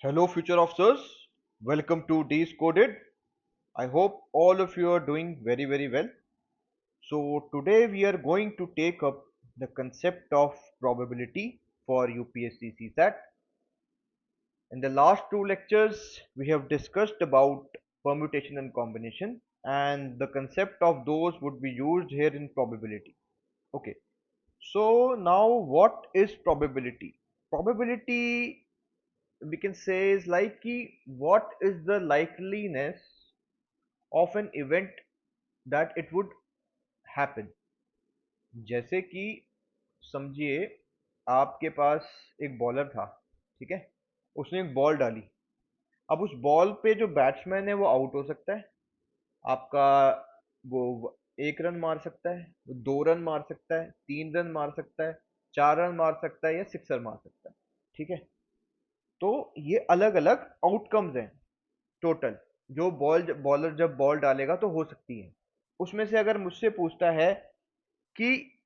Hello, future officers. Welcome to Decoded. I hope all of you are doing very, very well. So, today we are going to take up the concept of probability for UPSC CSAT. In the last two lectures, we have discussed about permutation and combination, and the concept of those would be used here in probability. Okay, so now what is probability? Probability we can say is like कि what is the likeliness of an event that it would happen. जैसे कि समझिए आपके पास एक bowler था, ठीक है, उसने एक बॉल डाली। अब उस बॉल पे जो बैट्समैन है वो आउट हो सकता है आपका, वो एक रन मार सकता है, वो दो रन मार सकता है, तीन रन मार सकता है, चार रन मार सकता है या सिक्सर मार सकता है, ठीक है। तो ये अलग अलग आउटकम्स हैं टोटल, जो बॉलर जब बॉल डालेगा तो हो सकती है। उसमें से अगर मुझसे पूछता है कि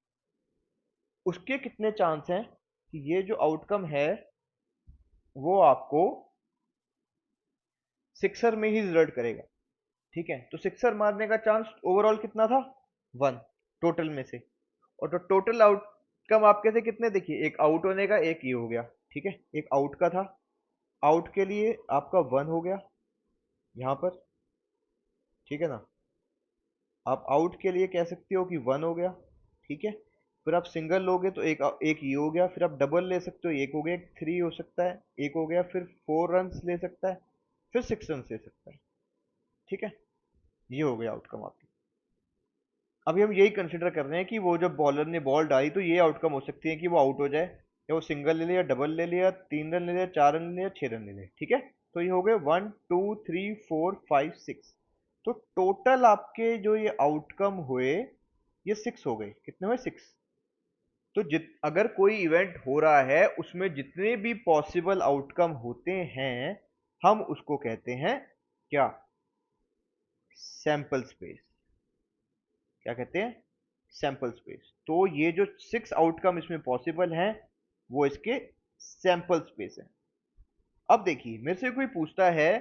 उसके कितने चांस हैं कि ये जो आउटकम है वो आपको सिक्सर में ही रिजल्ट करेगा, ठीक है, तो सिक्सर मारने का चांस ओवरऑल कितना था? वन, टोटल में से। और तो टोटल आउटकम आपके थे कितने? देखिए, एक आउट होने का, एक ये हो गया, ठीक है, एक आउट का था। आउट के लिए आपका वन हो गया यहाँ पर, ठीक है ना। आप आउट के लिए कह सकते हो कि वन हो गया, ठीक है। फिर आप सिंगल लोगे तो एक एक ये हो गया, फिर आप डबल ले सकते हो, एक हो गया, एक थ्री हो सकता है, एक हो गया, फिर फोर रन ले सकता है, फिर सिक्स रन ले सकता है, ठीक है। ये हो गया आउटकम आपकी। अभी हम यही कंसिडर कर रहे हैं कि वो जब बॉलर ने बॉल डाली तो ये आउटकम हो सकती है कि वो आउट हो जाए, या वो सिंगल ले लिया, डबल ले लिया, तीन रन ले लिया, चार रन ले लिया, छह रन ले लिया, ठीक है। तो ये हो गए one two three four five six. तो टोटल आपके जो ये आउटकम हुए, ये सिक्स हो गए। कितने हुए? सिक्स। तो जित अगर कोई इवेंट हो रहा है उसमें जितने भी पॉसिबल आउटकम होते हैं, हम उसको कहते हैं क्या? Sample space. क्या कहते हैं? Sample space. तो ये जो सिक्स आउटकम इसमें पॉसिबल हैं, वो इसके सैंपल स्पेस है। अब देखिए, मेरे से कोई पूछता है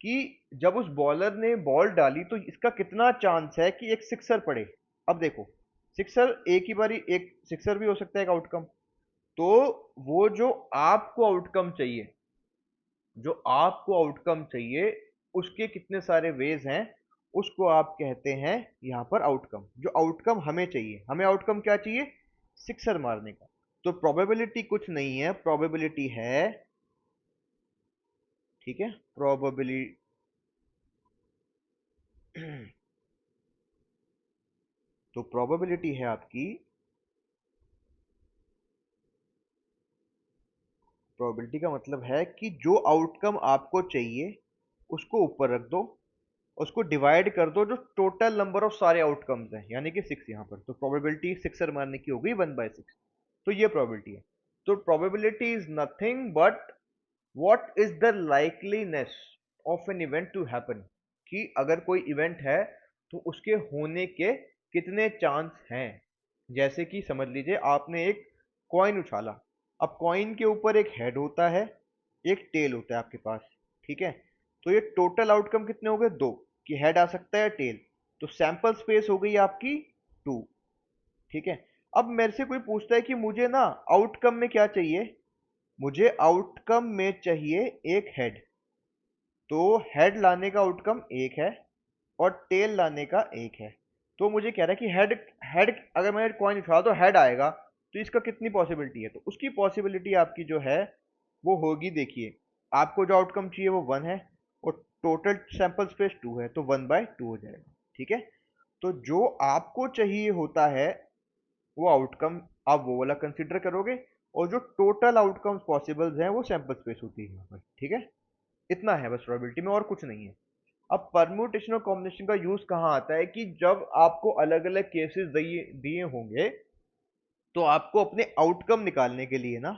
कि जब उस बॉलर ने बॉल डाली तो इसका कितना चांस है कि एक सिक्सर पड़े। अब देखो, सिक्सर एक ही बारी, एक सिक्सर भी हो सकता है एक आउटकम। तो वो जो आपको आउटकम चाहिए उसके कितने सारे वेज हैं, उसको आप कहते हैं यहाँ पर आउटकम। जो आउटकम हमें चाहिए, हमें आउटकम क्या चाहिए? सिक्सर मारने का। तो प्रोबेबिलिटी कुछ नहीं है, प्रोबेबिलिटी है, ठीक है, प्रोबेबिलिटी तो प्रोबेबिलिटी है आपकी, प्रोबेबिलिटी का मतलब है कि जो आउटकम आपको चाहिए उसको ऊपर रख दो, उसको डिवाइड कर दो जो टोटल नंबर ऑफ सारे आउटकम्स हैं, यानी कि सिक्स। यहाँ पर तो प्रोबेबिलिटी सिक्सर मारने की हो गई वन बाय सिक्स। तो ये प्रोबेबिलिटी है। तो probability is nothing but what is the likeliness of an event to happen, कि अगर कोई इवेंट है तो उसके होने के कितने चांस हैं। जैसे कि समझ लीजिए आपने एक कॉइन उछाला। अब कॉइन के ऊपर एक हेड होता है, एक टेल होता है आपके पास, ठीक है। तो ये टोटल आउटकम कितने हो गए? दो, कि हेड आ सकता है, टेल। तो सैंपल स्पेस हो गई आपकी टू, ठीक है। अब मेरे से कोई पूछता है कि मुझे ना आउटकम में क्या चाहिए? मुझे आउटकम में चाहिए एक हेड। तो हेड लाने का आउटकम एक है और टेल लाने का एक है। तो मुझे कह रहा है कि हेड हेड अगर मैं कॉइन उछाला तो हेड आएगा, तो इसका कितनी पॉसिबिलिटी है? तो उसकी पॉसिबिलिटी आपकी जो है वो होगी, देखिए, आपको जो आउटकम चाहिए वो वन है और टोटल सैंपल स्पेस टू है, तो वन बाय टू हो जाएगा, ठीक है। तो जो आपको चाहिए होता है वो आउटकम आप वो वाला कंसिडर करोगे, और जो टोटल आउटकम्स पॉसिबल्स हैं वो सैंपल स्पेस होती है यहाँ पर, ठीक है। इतना है बस प्रोबेबिलिटी में, और कुछ नहीं है। अब परम्यूटेशन और कॉम्बिनेशन का यूज कहाँ आता है कि जब आपको अलग अलग केसेस दिए दिए होंगे, तो आपको अपने आउटकम निकालने के लिए ना,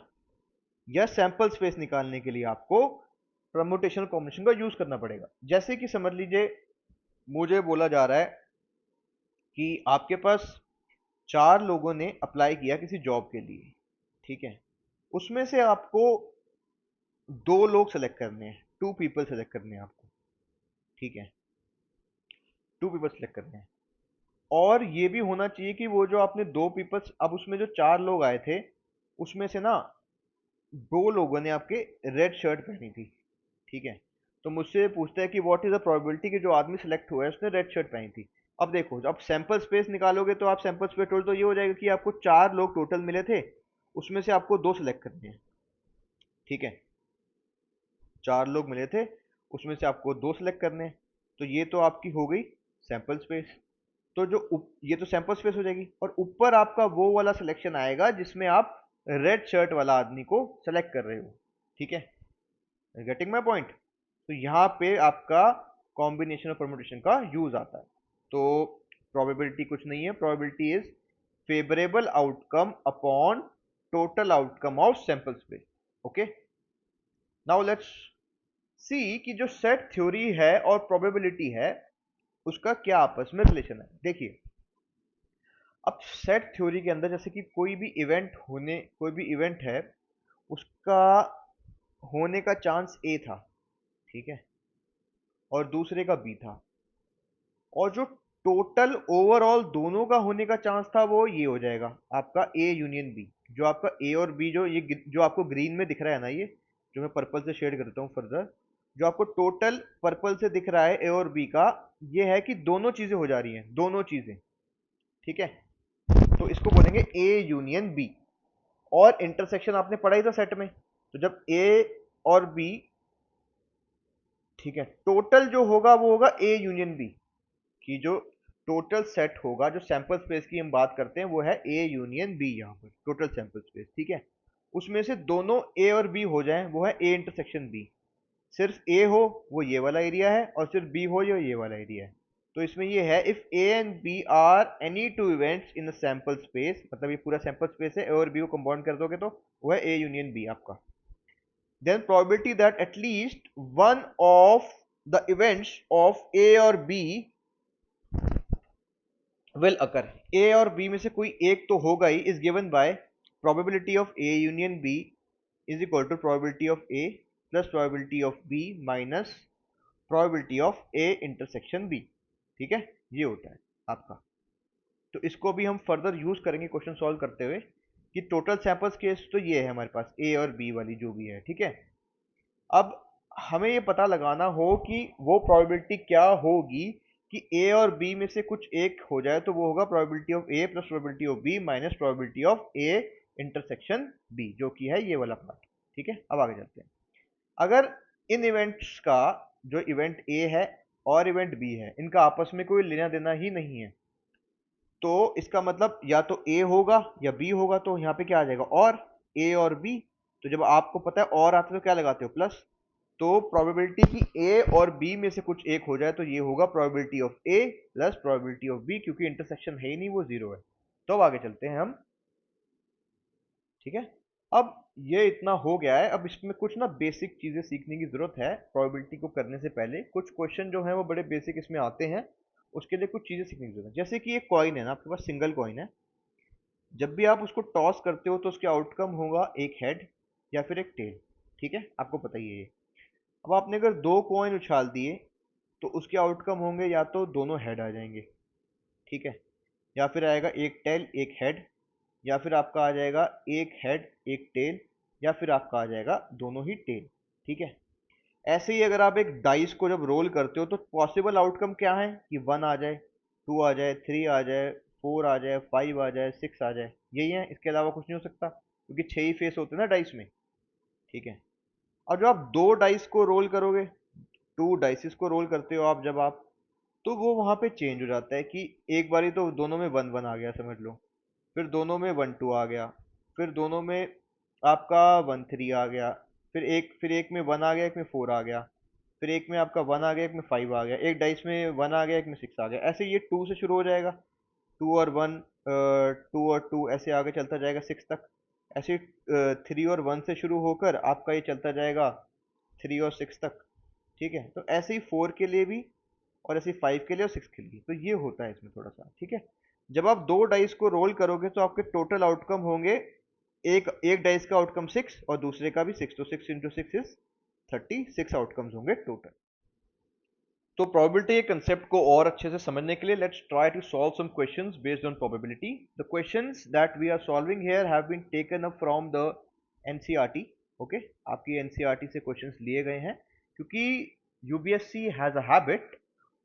या सैंपल स्पेस निकालने के लिए आपको परम्यूटेशन कॉम्बिनेशन का यूज करना पड़ेगा। जैसे कि समझ लीजिए मुझे बोला जा रहा है कि आपके पास चार लोगों ने अप्लाई किया किसी जॉब के लिए, ठीक है। उसमें से आपको दो लोग सेलेक्ट करने हैं, टू पीपल सेलेक्ट करने हैं आपको, ठीक है, टू पीपल सेलेक्ट करने हैं। और ये भी होना चाहिए कि वो जो आपने दो पीपल्स, अब उसमें जो चार लोग आए थे उसमें से ना दो लोगों ने आपके रेड शर्ट पहनी थी, ठीक है। तो मुझसे पूछता है कि व्हाट इज द प्रोबेबिलिटी कि जो आदमी सेलेक्ट हुआ है उसने रेड शर्ट पहनी थी। अब देखो, जब आप सैंपल स्पेस निकालोगे तो आप सैंपल स्पेस टोटल तो ये हो जाएगा कि आपको चार लोग टोटल मिले थे, उसमें से आपको दो सेलेक्ट करने हैं, ठीक है। चार लोग मिले थे, उसमें से आपको दो सेलेक्ट करने हैं। तो ये तो आपकी हो गई सैंपल स्पेस। तो ये तो सैंपल स्पेस हो जाएगी, और ऊपर आपका वो वाला सिलेक्शन आएगा जिसमें आप रेड शर्ट वाला आदमी को सेलेक्ट कर रहे हो, ठीक है। Getting my point? तो यहाँ पे आपका कॉम्बिनेशन ऑफ परमुटेशन का यूज आता है। तो प्रोबेबिलिटी कुछ नहीं है, probability is favourable outcome upon total outcome of sample space. Okay, now let's see कि जो सेट थ्योरी है और प्रोबेबिलिटी है उसका क्या आपस में रिलेशन है। देखिए, अब सेट थ्योरी के अंदर जैसे कि कोई भी इवेंट है, उसका होने का चांस ए था, ठीक है, और दूसरे का बी था, और जो टोटल ओवरऑल दोनों का होने का चांस था वो ये हो जाएगा आपका ए यूनियन बी। जो आपका ए और बी जो आपको ग्रीन में दिख रहा है ना, ये जो मैं पर्पल से शेड करता हूँ फर्दर, जो आपको टोटल पर्पल से दिख रहा है ए और बी का, ये है कि दोनों चीजें हो जा रही हैं, दोनों चीजें, ठीक है। तो इसको बोलेंगे ए यूनियन बी। और इंटरसेक्शन आपने पढ़ा ही था सेट में, तो जब ए और बी, ठीक है, टोटल जो होगा वो होगा ए यूनियन बी, कि जो टोटल सेट होगा, जो सैंपल स्पेस की हम बात करते हैं वो है ए यूनियन बी, यहाँ पर टोटल सैंपल स्पेस, ठीक है। उसमें से दोनों ए और बी हो जाएं वो है ए इंटरसेक्शन बी। सिर्फ ए हो वो ये वाला एरिया है, और सिर्फ बी हो ये वाला एरिया है। तो इसमें ये है if A and B are any two events in sample space, मतलब ये पूरा सैंपल स्पेस है, ए और बी को कंपाउंड कर दोगे तो वो है ए यूनियन बी आपका। then probability that at least one of the events of A और B will occur, A और B में से कोई एक तो होगा ही, is given by probability of A union B is equal to probability of A plus probability of B minus probability of A intersection B, ठीक है। ये होता है आपका। तो इसको भी हम फर्दर यूज करेंगे क्वेश्चन सॉल्व करते हुए, कि टोटल सैंपल्स केस तो ये है हमारे पास ए और बी वाली जो भी है, ठीक है। अब हमें ये पता लगाना हो कि वो प्रोबेबिलिटी क्या होगी कि ए और बी में से कुछ एक हो जाए, तो वो होगा probability of A plus probability of B minus probability of A intersection B, जो कि है ये वाला पार्ट, ठीक है। अब आगे चलते हैं। अगर इन इवेंट्स का, जो इवेंट ए है और इवेंट बी है, इनका आपस में कोई लेना देना ही नहीं है, तो इसका मतलब या तो ए होगा या बी होगा। तो यहाँ पे क्या आ जाएगा, और ए और बी। तो जब आपको पता है और आता है तो क्या लगाते हो, प्लस। तो प्रोबेबिलिटी कि ए और बी में से कुछ एक हो जाए, तो ये होगा probability of A plus probability of B, क्योंकि इंटरसेक्शन है ही नहीं, वो जीरो है। तो अब आगे चलते हैं हम, ठीक है। अब ये इतना हो गया है, अब इसमें कुछ ना बेसिक चीजें सीखने की जरूरत है प्रोबेबिलिटी को करने से पहले। कुछ क्वेश्चन जो है वो बड़े बेसिक इसमें आते हैं, उसके लिए कुछ चीजें सीखने की जरूरत है। जैसे कि एक कॉइन है ना, आपके पास सिंगल कॉइन है, जब भी आप उसको टॉस करते हो तो उसके आउटकम होगा एक हेड या फिर एक टेल, ठीक है, आपको पता ही है ये। अब आपने अगर दो कॉइन उछाल दिए तो उसके आउटकम होंगे या तो दोनों हेड आ जाएंगे, ठीक है, या फिर आएगा एक टेल एक हेड, या फिर आपका आ जाएगा एक हेड एक टेल, या फिर आपका आ जाएगा दोनों ही टेल, ठीक है। ऐसे ही अगर आप एक डाइस को जब रोल करते हो तो पॉसिबल आउटकम क्या है कि वन आ जाए, टू आ जाए, थ्री आ जाए, फोर आ जाए, फाइव आ जाए, सिक्स आ जाए, यही है, इसके अलावा कुछ नहीं हो सकता, क्योंकि छह ही फेस होते हैं ना डाइस में, ठीक है। और जब आप दो डाइस को रोल करोगे, टू डाइसिस को रोल करते हो आप जब आप, तो वो वहां पे चेंज हो जाता है कि एक बारी तो दोनों में वन वन आ गया समझ लो, फिर दोनों में वन टू आ गया, फिर दोनों में आपका वन थ्री आ गया, फिर एक में वन आ गया, एक में फोर आ गया, फिर एक में आपका वन आ गया, एक में फाइव आ गया, एक डाइस में वन आ गया, एक में सिक्स आ गया। ऐसे ये टू से शुरू हो जाएगा, टू और वन, टू और टू, ऐसे आगे चलता जाएगा सिक्स तक। ऐसे थ्री और वन से शुरू होकर आपका ये चलता जाएगा थ्री और सिक्स तक, ठीक है। तो ऐसे ही फोर के लिए भी, और ऐसे ही फाइव के लिए और सिक्स के लिए, तो ये होता है इसमें थोड़ा सा, ठीक है। जब आप दो डाइस को रोल करोगे तो आपके टोटल आउटकम होंगे एक एक डाइस का आउटकम 6 और दूसरे का भी 6, तो 6 इंटू 6 इज 36 आउटकम्स होंगे टोटल। तो प्रोबेबिलिटी के कंसेप्ट को और अच्छे से समझने के लिए let's try to solve some questions based on probability. The questions that we are solving here have been taken up from the NCERT. Okay, आपकी एनसीईआरटी से क्वेश्चंस लिए गए हैं, क्योंकि UPSC has a habit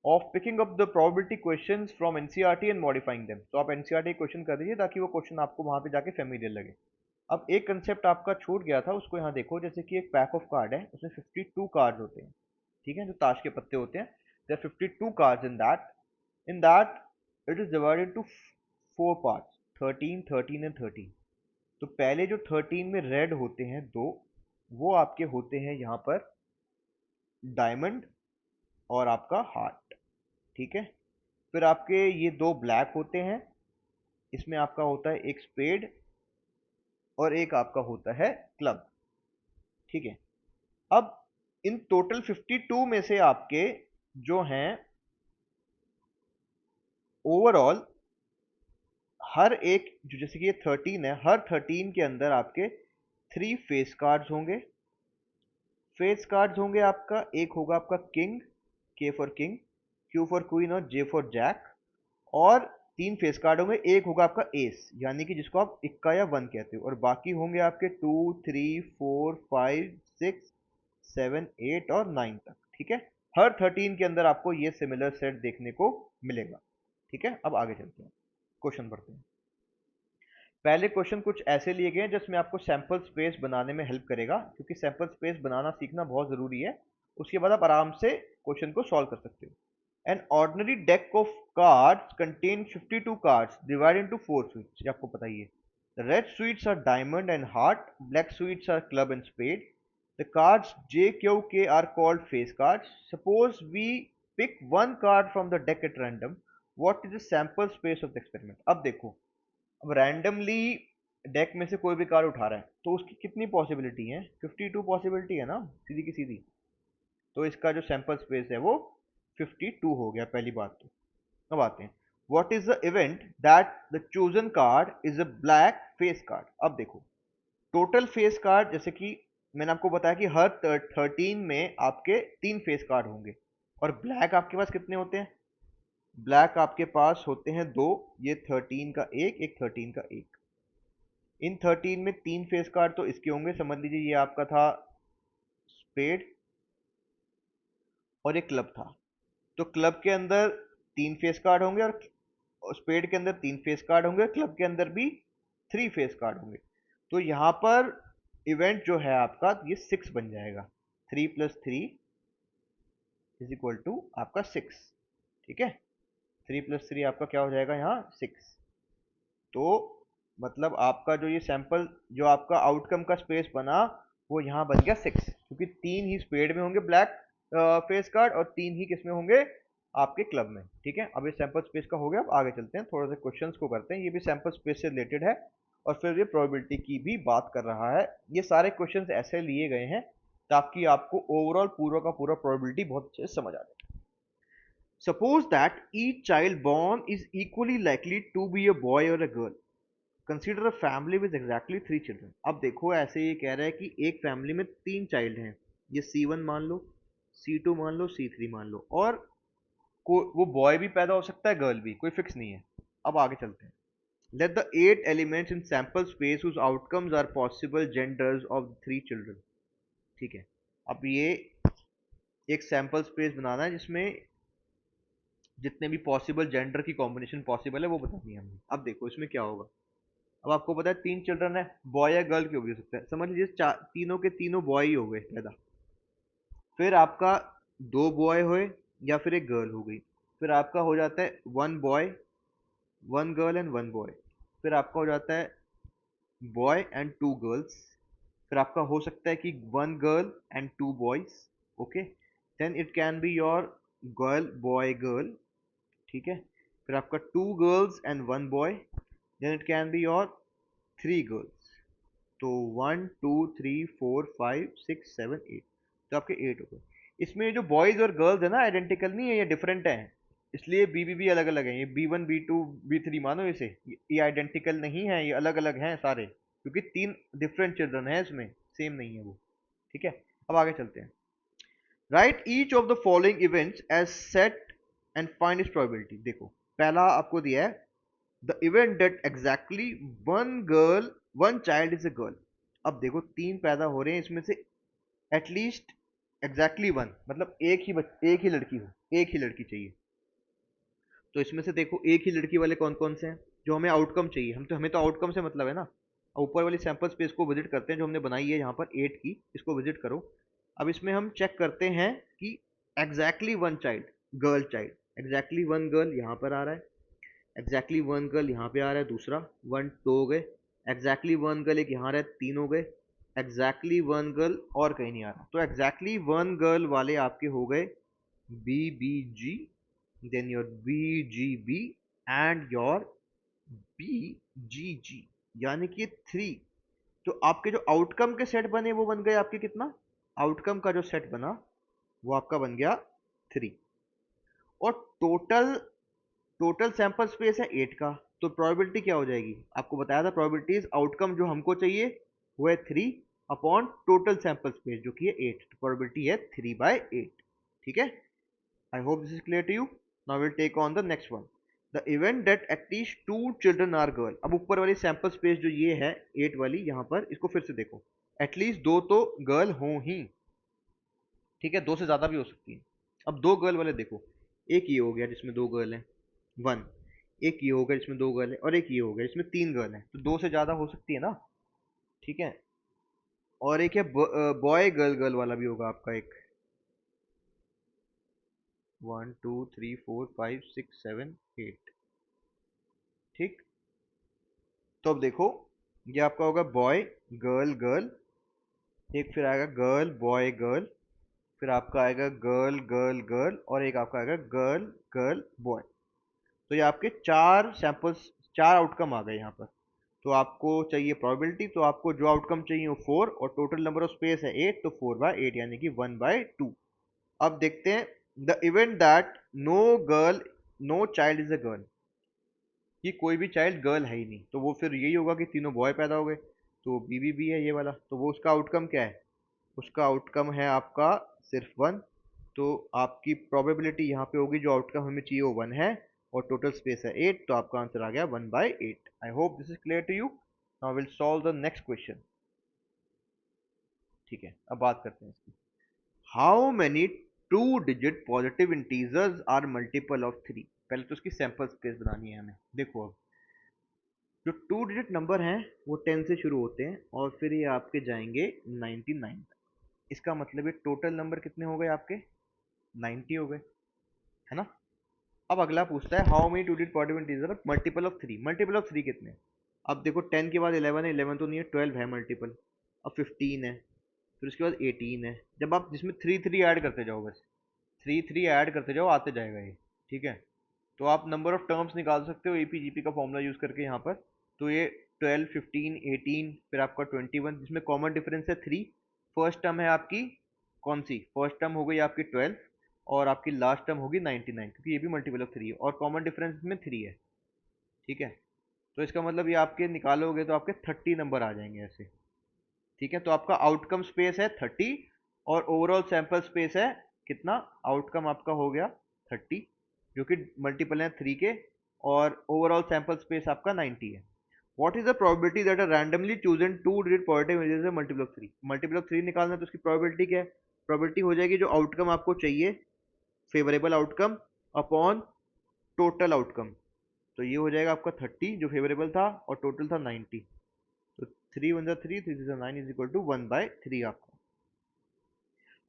of picking up the probability questions from NCERT and modifying them. तो आप NCERT question कर दीजिए ताकि वो क्वेश्चन आपको वहां पे जाके फेमिलियर लगे। अब एक कंसेप्ट आपका छूट गया था, उसको यहाँ देखो। जैसे कि एक पैक ऑफ कार्ड है, उसमें 52 कार्ड होते हैं, ठीक है, जो ताश के पत्ते होते हैं। There are 52 cards in that it is divided to 4 parts, 13, 13 and 13। तो पहले जो 13 में रेड होते हैं दो, वो आपके होते हैं यहाँ पर डायमंड और आपका हार्ट, ठीक है। फिर आपके ये दो ब्लैक होते हैं, इसमें आपका होता है एक स्पेड और एक आपका होता है क्लब, ठीक है। अब इन टोटल 52 में से आपके जो हैं ओवरऑल हर एक जो, जैसे कि ये 13 है, हर 13 के अंदर आपके 3 फेस कार्ड्स होंगे। फेस कार्ड्स होंगे आपका, एक होगा आपका किंग, के for king, Q for queen और जे फॉर जैक। और 3 फेस कार्ड होंगे, एक होगा आपका एस, यानी कि जिसको आप इक्का या वन कहते हो, और बाकी होंगे आपके 2, 3, 4, 5, 6, 7, 8 और 9 तक, ठीक है। हर 13 के अंदर आपको ये सिमिलर सेट देखने को मिलेगा, ठीक है। अब आगे चलते हैं, क्वेश्चन पढ़ते हैं। पहले क्वेश्चन कुछ ऐसे लिए गए हैं जिसमें आपको सैंपल स्पेस बनाने में हेल्प करेगा, क्योंकि सैंपल स्पेस बनाना सीखना बहुत जरूरी है। उसके बाद आप आराम से क्वेश्चन को सॉल्व कर सकते हो। An ordinary deck of cards contain 52 cards divided into 4 suites, ये आपको पता ही है। The red suites are diamond and heart, black suites are club and spade. The cards J, Q, K are called face cards. Suppose we pick one card from the deck at random. What is the sample space of the experiment? अब देखो, अब randomly deck में से कोई भी card उठा रहा है, तो उसकी कितनी पॉसिबिलिटी है? 52 पॉसिबिलिटी है ना, सीधी की सीधी। तो इसका जो सैंपल स्पेस है वो 52 हो गया, पहली बात तो। अब आते हैं, what is the event that the chosen card is a black face card. अब देखो, टोटल फेस कार्ड, जैसे कि मैंने आपको बताया कि हर 13 में आपके 3 फेस कार्ड होंगे, और ब्लैक आपके पास कितने होते हैं? ब्लैक आपके पास होते हैं दो, ये 13 का एक 13 का एक। इन 13 में 3 फेस कार्ड तो इसके होंगे, समझ लीजिए ये आपका था स्पेड और एक क्लब था। तो क्लब के अंदर 3 फेस कार्ड होंगे, और स्पेड के अंदर 3 फेस कार्ड होंगे, क्लब के अंदर भी 3 फेस कार्ड होंगे। तो यहाँ पर इवेंट जो है आपका ये 6 बन जाएगा। 3 + 3 इज इक्वल टू आपका 6, ठीक है। 3 + 3 आपका क्या हो जाएगा यहाँ? 6। तो मतलब आपका जो ये सैंपल, जो आपका आउटकम का स्पेस बना, वो यहाँ बन गया 6, क्योंकि 3 ही स्पेड में होंगे ब्लैक फेस कार्ड, और 3 ही किसमें होंगे? आपके क्लब में, ठीक है। अब ये सैंपल स्पेस का हो गया। अब आगे चलते हैं, थोड़ा सा क्वेश्चंस को करते हैं। ये भी सैंपल स्पेस से रिलेटेड है, और फिर ये प्रोबेबिलिटी की भी बात कर रहा है। ये सारे क्वेश्चंस ऐसे लिए गए हैं ताकि आपको ओवरऑल पूरा का पूरा प्रोबेबिलिटी बहुत अच्छे से समझ आ जाए। Suppose that each child born is equally likely to be a boy or a girl. Consider a family with exactly 3 children. अब देखो, ऐसे ये कह रहा है कि एक फैमिली में 3 चाइल्ड हैं, ये C1 मान लो, C2 मान लो, C3 मान लो, और वो बॉय भी पैदा हो सकता है, गर्ल भी, कोई फिक्स नहीं है। अब आगे चलते हैं। Let the 8 elements in sample space whose outcomes are possible genders of 3 children. ठीक है। अब ये एक सैंपल स्पेस बनाना है जिसमें जितने भी पॉसिबल जेंडर की कॉम्बिनेशन पॉसिबल है वो बतानी है हमें। अब देखो इसमें क्या होगा। अब आपको पता है 3 चिल्ड्रन है, बॉय या गर्ल क्यों भी हो सकता है, समझ लीजिए तीनों के तीनों बॉय ही हो गए पैदा। फिर आपका 2 बॉय हुए या फिर एक गर्ल हो गई। फिर आपका हो जाता है 1 बॉय 1 गर्ल एंड 1 बॉय। फिर आपका हो जाता है बॉय एंड 2 गर्ल्स। फिर आपका हो सकता है कि 1 girl and 2 boys. Okay, then it can be your girl boy girl, ठीक है। फिर आपका 2 girls and 1 boy, then it can be your 3 girls. तो 1 2 3 4 5 6 7 8, तो आपके 8 हो गए। इसमें जो बॉयज और गर्ल्स है ना, आइडेंटिकल नहीं है, ये डिफरेंट है, इसलिए बी अलग अलग है। ये B1 B2 B3 मानो इसे, ये आइडेंटिकल नहीं है, ये अलग अलग हैं सारे। क्योंकि 3 डिफरेंट चिल्ड्रन है इसमें, सेम नहीं है वो। ठीक है, अब आगे चलते हैं। Write each of the following events as set and find its probability. देखो पहला आपको दिया है the event that exactly one child is a girl. अब देखो 3 पैदा हो रहे हैं, इसमें से एटलीस्ट एग्जैक्टली वन मतलब एक ही लड़की हो, एक ही लड़की चाहिए। तो इसमें से देखो एक ही लड़की वाले कौन कौन से हैं जो हमें आउटकम चाहिए। हमें तो आउटकम से मतलब है ना। ऊपर वाली सैंपल स्पेस को विजिट करते हैं जो हमने बनाई है यहाँ पर 8 की, इसको विजिट करो। अब इसमें हम चेक करते हैं कि exactly one child, girl child, exactly one girl यहाँ पर आ रहा है, एग्जैक्टली वन गर्ल यहाँ पे आ रहा है, दूसरा वन दो हो गए, एग्जैक्टली वन गर्ल एक यहाँ रहा है, 3 हो गए, एग्जैक्टली वन गर्ल और कहीं नहीं आ रहा। तो एग्जैक्टली वन गर्ल वाले आपके हो गए BBG, then your BGB and your BGG, यानी कि 3। तो आपके जो आउटकम के सेट बने वो बन गए आपके कितना, आउटकम का जो सेट बना वो आपका बन गया 3। और टोटल टोटल सैंपल स्पेस है 8 का। तो प्रोबेबिलिटी क्या हो जाएगी, आपको बताया था प्रोबेबिलिटीज आउटकम जो हमको चाहिए वो है 3 अपॉन टोटल सैंपल स्पेस जो कि है 8। तो प्रोबेबिलिटी है 3/8। ठीक है, I hope this is clear to you. Now we'll take on the next one. The event that at least 2 children are girl. अब ऊपर वाली सैंपल स्पेस जो ये है 8 वाली, यहाँ पर इसको फिर से देखो, एटलीस्ट 2 तो गर्ल हो ही। ठीक है, 2 से ज्यादा भी हो सकती है। अब 2 गर्ल वाले देखो, एक ये हो गया जिसमें 2 गर्ल है 1, एक ये हो गया जिसमें 2 गर्ल है, और एक ये हो गया जिसमें 3 गर्ल है। तो 2 से ज्यादा हो सकती है ना। ठीक है, और एक है बॉय गर्ल गर्ल वाला भी होगा आपका एक, 1 2 3 4 5 6 7 8। ठीक, तो अब देखो ये आपका होगा बॉय गर्ल गर्ल, एक फिर आएगा गर्ल बॉय गर्ल, फिर आपका आएगा गर्ल गर्ल गर्ल, और एक आपका आएगा गर्ल गर्ल बॉय। तो ये आपके 4 सैंपल्स, 4 आउटकम आ गए यहाँ पर। तो आपको चाहिए प्रोबेबिलिटी, तो आपको जो आउटकम चाहिए वो 4 और टोटल नंबर ऑफ स्पेस है 8, तो 4/8 यानी कि 1/2। अब देखते हैं the event that no girl no child is a girl, कि कोई भी चाइल्ड गर्ल है ही नहीं। तो वो फिर यही होगा कि तीनों बॉय पैदा हो गए, तो BBB है ये वाला। तो वो उसका आउटकम क्या है, उसका आउटकम है आपका सिर्फ 1। तो आपकी प्रोबेबिलिटी यहाँ पे होगी, जो आउटकम हमें चाहिए वो 1 है, और टोटल स्पेस है 8, तो आपका आंसर आ गया 1/8। I hope this is clear to you. Now will solve the next question. ठीक है, अब बात करते हैं इसकी। How many 2 digit positive integers are multiple of 3। पहले तो उसकी सैंपल स्पेस बनानी है हमें। देखो अब जो 2 डिजिट नंबर हैं वो 10 से शुरू होते हैं और फिर ये आपके जाएंगे 99 तक। इसका मतलब ये टोटल नंबर कितने हो गए आपके, 90 हो गए, है ना। अब अगला पूछता है how many 2 digit positive integer multiple of 3। Multiple of 3 कितने। अब देखो 10 के बाद 11 है, 11 तो नहीं है, 12 है मल्टीपल, अब 15 है, फिर उसके बाद 18 है। जब आप जिसमें 3 3 ऐड करते जाओ, बस 3 3 ऐड करते जाओ, आते जाएगा ये। ठीक है, तो आप नंबर ऑफ टर्म्स निकाल सकते हो APGP का फॉर्मूला यूज करके यहाँ पर। तो ये 12 15 18 फिर आपका 21, जिसमें कॉमन डिफरेंस है 3। फर्स्ट टर्म है आपकी कौन सी, फर्स्ट टर्म हो गई आपकी 12, और आपकी लास्ट टर्म होगी 99, क्योंकि ये भी मल्टीपल ऑफ 3 है और कॉमन डिफरेंस में 3 है। ठीक है, तो इसका मतलब ये आपके निकालोगे तो आपके 30 नंबर आ जाएंगे ऐसे। ठीक है, तो आपका आउटकम स्पेस है 30 और ओवरऑल सैंपल स्पेस है कितना, आउटकम आपका हो गया 30 जो कि मल्टीपल है 3 के, और ओवरऑल सैंपल स्पेस आपका 90 है। What is the probability that a randomly chosen 2 digit positive integer है मल्टीपल ऑफ 3। मल्टीपल ऑफ 3 निकालना है तो उसकी प्रोबेबिलिटी क्या है, प्रोबेबिलिटी हो जाएगी जो आउटकम आपको चाहिए favourable outcome upon total outcome. तो ये हो जाएगा आपका 30 जो फेवरेबल था और टोटल था 90। तो 3 1 3 3 6 9 इज इक्वल टू 1/3 आपका।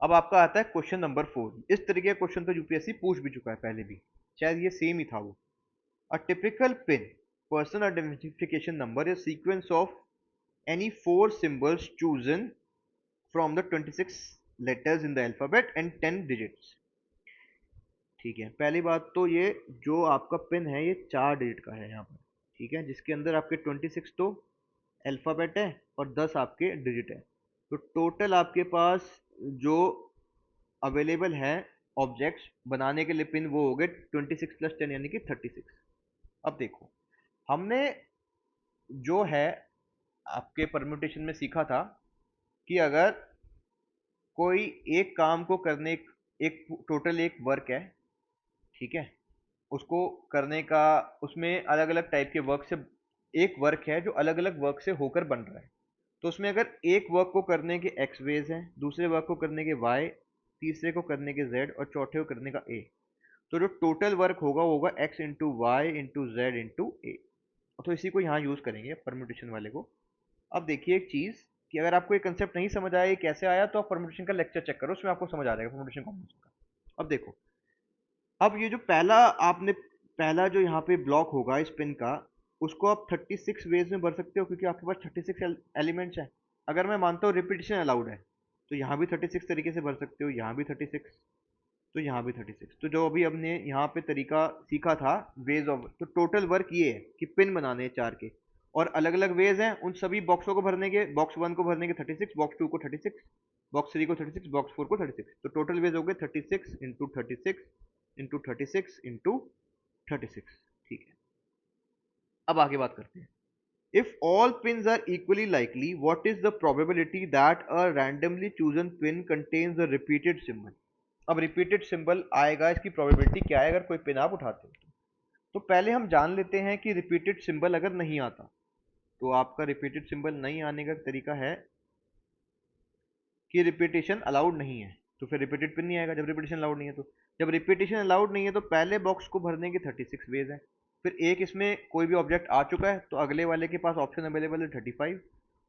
अब आपका आता है क्वेश्चन नंबर 4। इस तरीके का क्वेश्चन तो यूपीएससी पूछ भी चुका है पहले भी, शायद ये सेम ही था वो। A typical pin person identification number is sequence of any 4 symbols chosen from the 26 letters in the alphabet and 10 digits। ठीक है, पहली बात तो ये जो आपका पिन है ये 4 डिजिट का है यहाँ पर। ठीक है, जिसके अंदर आपके 26 तो अल्फ़ाबेट है और 10 आपके डिजिट है। तो टोटल आपके पास जो अवेलेबल है ऑब्जेक्ट्स बनाने के लिए पिन वो हो गए 26 + 10 यानी कि 36। अब देखो हमने जो है आपके परम्यूटेशन में सीखा था कि अगर कोई एक काम को करने, एक टोटल एक वर्क है, ठीक है, उसको करने का, उसमें अलग अलग टाइप के वर्क से, एक वर्क है जो अलग अलग वर्क से होकर बन रहा है, तो उसमें अगर एक वर्क को करने के एक्स वेज हैं, दूसरे वर्क को करने के वाई, तीसरे को करने के जेड और चौथे को करने का ए, तो जो टोटल वर्क होगा वो होगा X into Y into Z into A. तो इसी को यहाँ यूज करेंगे परम्यूटेशन वाले को। अब देखिए एक चीज, कि अगर आपको ये कंसेप्ट नहीं समझ आया ये कैसे आया, तो आप परम्यूटेशन का लेक्चर चेक करो, उसमें आपको समझ आ जाएगा परम्यूटेशन कॉम्बिनेशन का। अब देखो, अब ये जो पहला आपने, पहला जो यहाँ पे ब्लॉक होगा इस पिन का, उसको आप 36 वेज में भर सकते हो, क्योंकि आपके पास 36 एलिमेंट्स हैं। अगर मैं मानता हूँ रिपीटिशन अलाउड है, तो यहाँ भी 36 तरीके से भर सकते हो, यहाँ भी 36, तो यहाँ भी 36। तो जो अभी हमने यहाँ पे तरीका सीखा था वेज ऑफ, तो टोटल वर्क ये है कि पिन बनाने हैं चार के, और अलग अलग वेज हैं उन सभी बॉक्सों को भरने के, बॉक्स वन को भरने के 36, बॉक्स टू को 36, बॉक्स थ्री को 36, बॉक्स फोर को 36, तो टोटल वेज हो गए 36 इंटू 36 इंटू 36 इंटू 36। ठीक है, अब आगे बात करते हैं। If all pins are equally likely, what is the probability that a randomly chosen pin contains a repeated symbol. अब रिपीटेड सिंबल आएगा, इसकी प्रोबेबिलिटी क्या है अगर कोई पिन आप उठाते हो। तो पहले हम जान लेते हैं कि रिपीटेड सिंबल अगर नहीं आता, तो आपका रिपीटेड सिंबल नहीं आने का तरीका है कि रिपीटेशन अलाउड नहीं है, तो फिर रिपीटेड पिन नहीं आएगा जब रिपीटेशन अलाउड नहीं है। तो जब रिपीटेशन अलाउड नहीं है तो पहले बॉक्स को भरने के 36 वेज हैं, फिर एक इसमें कोई भी ऑब्जेक्ट आ चुका है तो अगले वाले के पास ऑप्शन अवेलेबल है 35,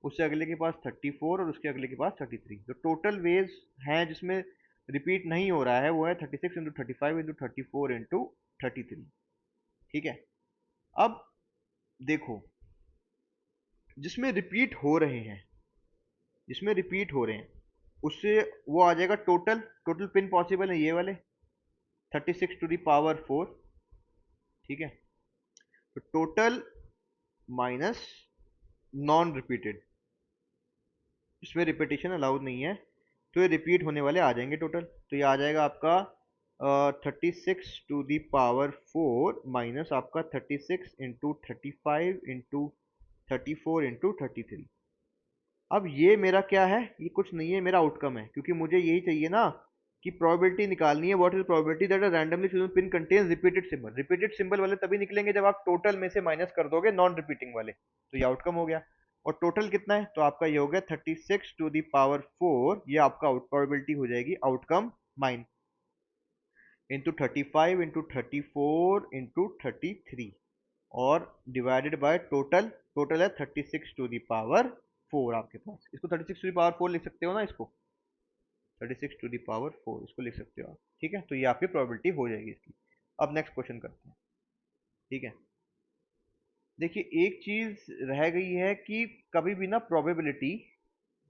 उससे अगले के पास 34 और उसके अगले के पास 33। तो टोटल वेज हैं जिसमें रिपीट नहीं हो रहा है वो है 36 इंटू 35 इंटू 34 इंटू 33। ठीक है, अब देखो, जिसमें रिपीट हो रहे हैं, जिसमें रिपीट हो रहे हैं उससे वो आ जाएगा टोटल, टोटल पिन पॉसिबल है ये वाले 36 टू दी पावर 4। ठीक है, तो टोटल माइनस नॉन रिपीटेड, इसमें रिपीटेशन अलाउड नहीं है, तो ये रिपीट होने वाले आ जाएंगे टोटल। तो ये आ जाएगा आपका 36 टू दी पावर 4 माइनस आपका 36 इंटू 35 इंटू 34 इंटू 33। अब ये मेरा क्या है, ये कुछ नहीं है, मेरा आउटकम है, क्योंकि मुझे यही चाहिए ना कि प्रोबेबिलिटी निकालनी है, what is probability that a randomly chosen pin contains repeated symbol. Repeated symbol वाले तभी निकलेंगे जब आप टोटल में से माइनस कर दोगे नॉन रिपीटिंग वाले, तो ये आउटकम हो गया। और टोटल कितना है, तो आपका ये हो गया 36 टू दी पावर 4, ये आपका प्रोबेबिलिटी हो जाएगी outcome mine into 35 into 34 into 33 और डिवाइडेड बाय टोटल, टोटल है 36 टू दी पावर 4 आपके पास। इसको 36 टू दी पावर 4 लिख सकते हो ना, इसको 36 टू दी पावर 4 इसको लिख सकते हो आप। ठीक है, तो ये आपकी प्रोबेबिलिटी हो जाएगी इसकी। अब नेक्स्ट क्वेश्चन करते हैं। ठीक है, देखिए एक चीज रह गई है कि कभी भी ना प्रोबेबिलिटी,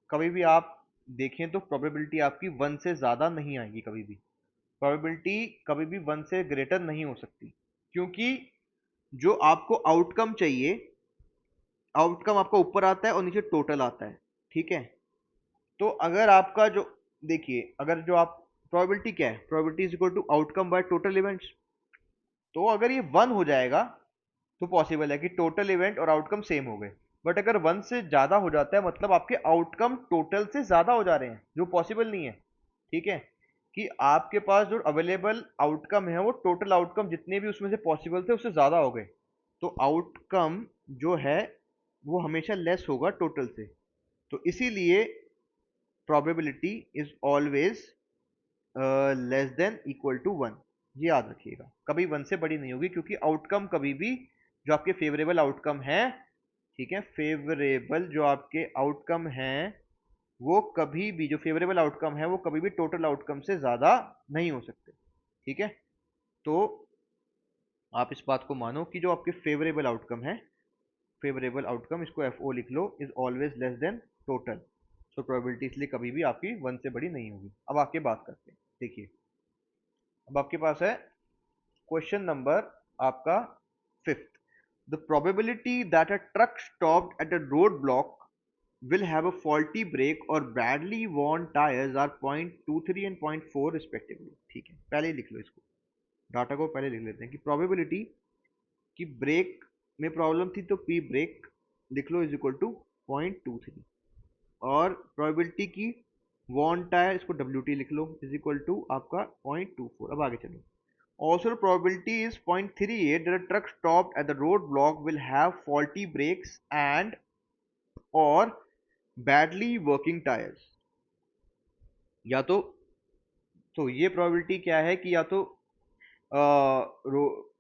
कभी भी आप देखें तो प्रोबेबिलिटी आपकी 1 से ज्यादा नहीं आएगी कभी भी, प्रोबेबिलिटी कभी भी 1 से ग्रेटर नहीं हो सकती, क्योंकि जो आपको आउटकम चाहिए, आउटकम आपका ऊपर आता है और नीचे टोटल आता है। ठीक है, तो अगर आपका जो, देखिए अगर जो आप, प्रोबेबिलिटी क्या है, probability is equal to outcome by total events. तो अगर ये 1 हो जाएगा तो पॉसिबल है कि टोटल इवेंट और आउटकम सेम हो गए, बट अगर 1 से ज्यादा हो जाता है मतलब आपके आउटकम टोटल से ज्यादा हो जा रहे हैं, जो पॉसिबल नहीं है। ठीक है, कि आपके पास जो अवेलेबल आउटकम है वो टोटल आउटकम जितने भी उसमें से पॉसिबल थे उससे ज्यादा हो गए, तो आउटकम जो है वो हमेशा लेस होगा टोटल से। तो इसीलिए probability is always less than equal to 1, ये याद रखिएगा, कभी 1 से बड़ी नहीं होगी, क्योंकि आउटकम कभी भी जो आपके फेवरेबल आउटकम है, ठीक है, फेवरेबल जो आपके आउटकम हैं वो कभी भी, जो फेवरेबल आउटकम है वो कभी भी टोटल आउटकम से ज्यादा नहीं हो सकते। ठीक है, तो आप इस बात को मानो कि जो आपके फेवरेबल आउटकम है, फेवरेबल आउटकम इसको एफ ओ लिख लो, is always less than total. So probability इसलिए कभी भी आपकी 1 से बड़ी नहीं होगी। अब आके बात करते हैं, देखिए अब आपके पास है क्वेश्चन नंबर आपका 5th। The probability that a truck stopped at a road block will have a faulty brake or badly worn tires are 0.23 and 0.4 respectively। ठीक है, पहले ही लिख लो इसको, डाटा को पहले लिख लेते हैं कि प्रोबेबिलिटी कि ब्रेक में प्रॉब्लम थी तो पी ब्रेक लिख लो इज इक्वल टू 0.23 और प्रोबेबिलिटी की वॉन टायर, इसको WT लिख लो, इज इक्वल टू आपका 0.24। अब आगे चलो। Also probability is 0.38 that a truck stopped at the roadblock will have faulty brakes and or badly working tires। या तो ये प्रोबेबिलिटी क्या है कि या तो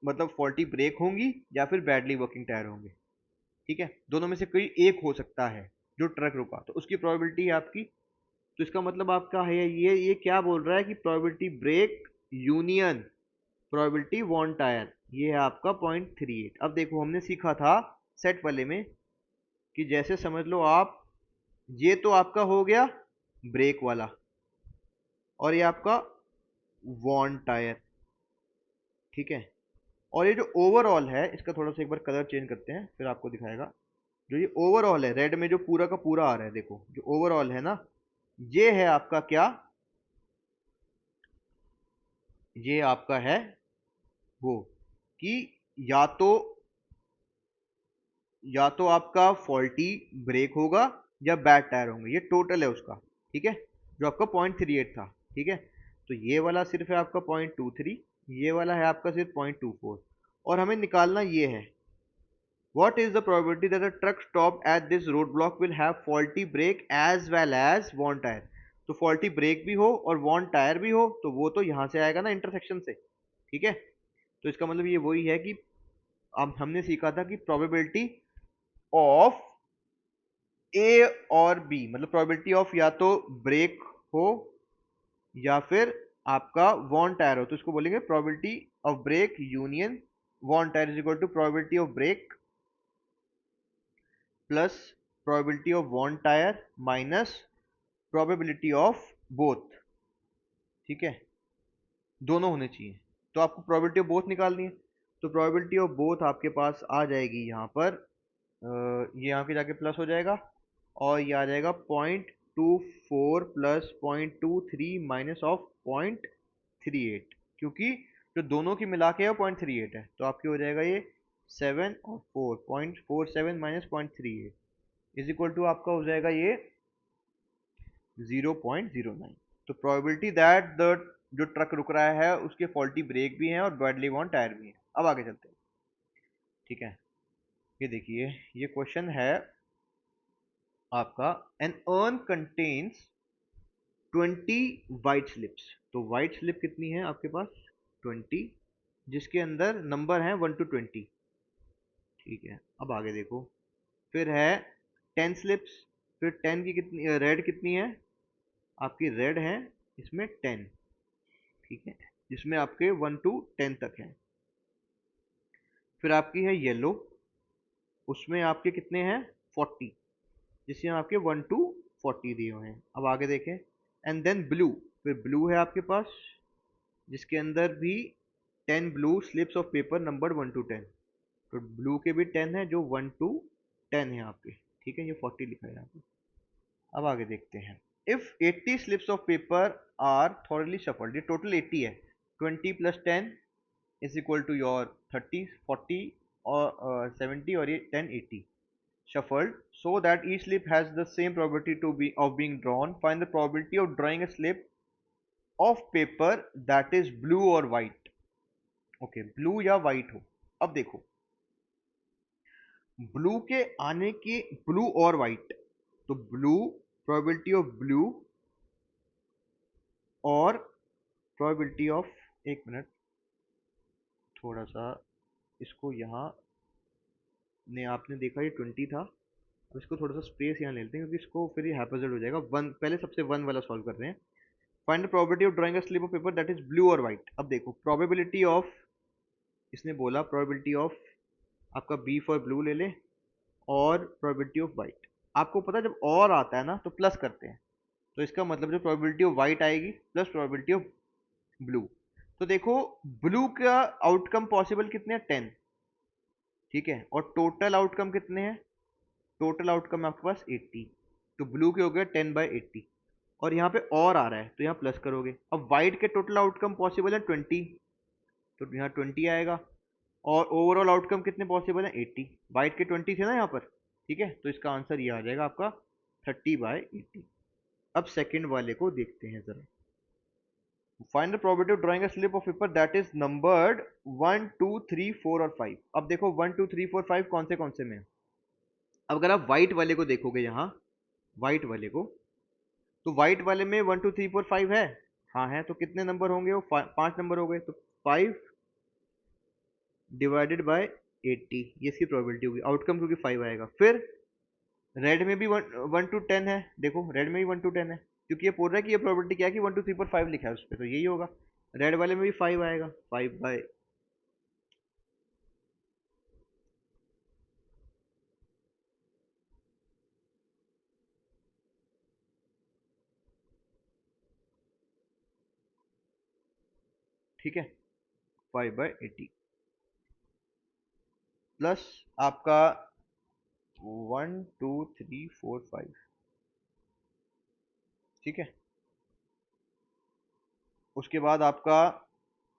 मतलब फॉल्टी ब्रेक होंगी या फिर बैडली वर्किंग टायर होंगे। ठीक है, दोनों में से कोई एक हो सकता है जो ट्रक रुका, तो उसकी प्रोबेबिलिटी है आपकी। तो इसका मतलब आपका है ये क्या बोल रहा है कि probability break union probability one tyre, ये है आपका 0.38। अब देखो हमने सीखा था सेट वाले में कि जैसे समझ लो आप, ये तो आपका हो गया ब्रेक वाला और ये आपका वन टायर। ठीक है, और ये जो ओवरऑल है इसका थोड़ा सा एक बार कलर चेंज करते हैं फिर आपको दिखाएगा। जो ये ओवरऑल है रेड में जो पूरा का पूरा आ रहा है, देखो जो ओवरऑल है ना, ये है आपका क्या, ये आपका है वो कि या तो या तो आपका फॉल्टी ब्रेक होगा या बैड टायर होंगे, ये टोटल है उसका। ठीक है, जो आपका 0.38 था। ठीक है, तो ये वाला सिर्फ है आपका 0.23, ये वाला है आपका सिर्फ 0.24, और हमें निकालना ये है what is the probability that a truck stopped at this roadblock will have faulty brake as well as worn tire। तो फॉल्टी ब्रेक भी हो और वॉन टायर भी हो तो वो तो यहां से आएगा ना, इंटरसेक्शन से। ठीक है, तो इसका मतलब ये वही है कि अब हमने सीखा था कि प्रोबेबिलिटी ऑफ ए और बी, मतलब प्रोबेबिलिटी ऑफ या तो ब्रेक हो या फिर आपका वॉन टायर हो, तो इसको बोलेंगे probability of break union one tyre is equal to probability of break plus probability of one tyre minus probability of both. ठीक है, दोनों होने चाहिए। तो आपको प्रोबेबिलिटी ऑफ बोथ निकालनी है, तो प्रोबेबिलिटी ऑफ बोथ आपके पास आ जाएगी यहाँ पर, ये यहाँ के जाके प्लस हो जाएगा और ये आ जाएगा 0.24 प्लस 0.23 माइनस ऑफ 0.38, क्योंकि जो दोनों की मिला के है 0.38 है, तो आपकी हो जाएगा ये 7 और 4, 0.47 माइनस 0.38 इज इक्वल टू आपका हो जाएगा ये 0.09। तो प्रोबेबिलिटी दैट द जो ट्रक रुक रहा है उसके फॉल्टी ब्रेक भी हैं और बैडली वॉन टायर भी हैं। अब आगे चलते हैं। ठीक है, ये देखिए, ये क्वेश्चन है आपका, an urn contains 20 white slips. तो वाइट स्लिप कितनी है आपके पास, 20, जिसके अंदर नंबर है 1 to 20। ठीक है, अब आगे देखो, फिर है 10 स्लिप्स, फिर 10 की कितनी रेड कितनी है आपकी, रेड है इसमें 10। ठीक है, जिसमें आपके 1 to 10 तक है। फिर आपकी है येलो, उसमें आपके कितने हैं 40, जिसमें आपके 1 to 40 दिए हुए हैं। अब आगे देखें, एंड देन ब्लू, फिर ब्लू है आपके पास जिसके अंदर भी 10 blue slips of paper number 1 to 10। तो ब्लू के भी 10 है जो 1 to 10 है आपके। ठीक है, ये 40 लिखा है यहाँ पे। अब आगे देखते हैं, if 80 slips of paper are thoroughly shuffled, ये टोटल 80 है, 20 plus 10 is equal to your 30, 40 और 70 और ये 10, 80 shuffled so that each slip has the same probability to be of being drawn। Find the probability of drawing a slip of paper that is blue or white। Okay, blue या white हो। अब देखो, blue के आने की, blue और white, तो blue, probability of blue और प्रोबेबिलिटी ऑफ, एक मिनट, थोड़ा सा इसको यहाँ ने आपने देखा ये 20 था, अब इसको थोड़ा सा स्पेस यहाँ ले लेते हैं क्योंकि इसको फिर ये हैपेजेड हो जाएगा। वन, पहले सबसे वन वाला सॉल्व कर रहे हैं। Find the probability of drawing a slip of paper that is blue और व्हाइट। अब देखो प्रोबेबिलिटी ऑफ, इसने बोला प्रोबेबिलिटी ऑफ आपका बी फॉर ब्लू ले ले और प्रोबेबिलिटी ऑफ व्हाइट। आपको पता है जब और आता है ना तो प्लस करते हैं, तो इसका मतलब जो प्रोबेबिलिटी ऑफ व्हाइट आएगी प्लस प्रोबेबिलिटी ऑफ ब्लू। तो देखो ब्लू का आउटकम पॉसिबल कितने हैं, 10। ठीक है, और टोटल आउटकम कितने हैं, टोटल आउटकम आपके पास 80, तो ब्लू के हो गया 10/80, और यहाँ पे और आ रहा है तो यहाँ प्लस करोगे। अब व्हाइट के टोटल आउटकम पॉसिबल है 20, तो यहाँ 20 आएगा, और ओवरऑल आउटकम कितने पॉसिबल है 80, व्हाइट के 20 थे ना यहाँ पर, ठीक है, तो इसका आंसर ये आ जाएगा आपका 30/80। अब सेकंड वाले को देखते हैं जरा। Find the probability of drawing a slip of paper that is numbered 1 2 3 4 और 5। अब देखो 1 2 3 4 5 कौन से में है। अब अगर आप व्हाइट वाले को देखोगे, यहाँ व्हाइट वाले को, तो व्हाइट वाले में 1 2 3 4 5 है। हाँ है, तो कितने नंबर होंगे? वो 5 नंबर हो गए, तो 5/80 ये इसकी प्रोबेबिलिटी होगी, आउटकम क्योंकि 5 आएगा। फिर रेड में भी 1 1 to 10 है, देखो रेड में भी 1 to 10 है, क्योंकि ये बोल रहा है कि ये प्रोबेबिलिटी क्या है कि 1 2 3 4 5 लिखा है उस पर, तो यही होगा। रेड वाले में भी 5 आएगा, 5/, ठीक है, 5/80 प्लस आपका 1 2 3 4 5, ठीक है। उसके बाद आपका